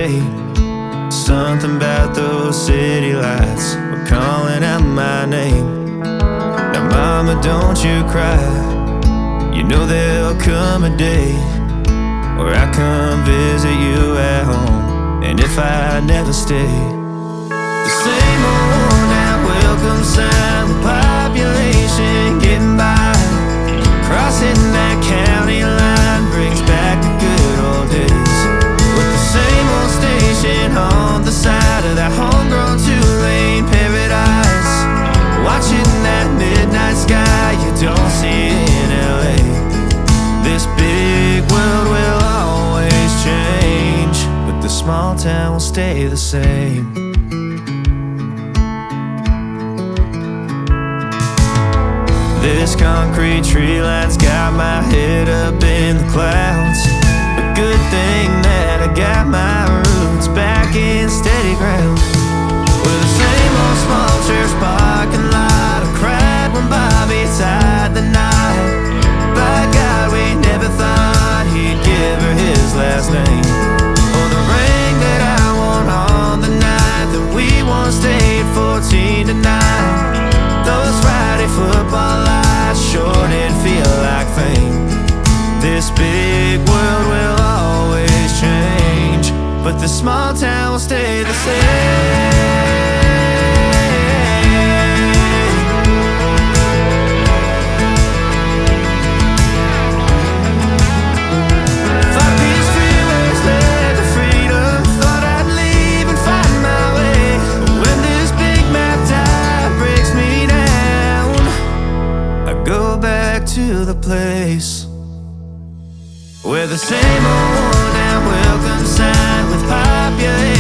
late. Something about those city lights were calling out my name. Now mama, don't you cry. You know there'll come a day where I come visit you at home. And if I never stay, the same old worn out welcome sign with population getting by. Crossing that county line brings back the good old days, with the same old station on the side of that homegrown two-lane paradise. Watching that midnight sky you don't see in LA. This big world will always change, but the small town will stay the same. This concrete tree line's got my head up in the clouds. A good thing that I got my roots back in steady ground. With the same old small church parking lot, I cried when Bobby tied the knot. By God, we never thought he'd give her his last name, or the ring that I won on the night that we once stayed 14 to 9. Those Friday football lights sure did feel like fame. This big world will always change, but the small town will stay the same. To the place where the same old worn out welcome sign with population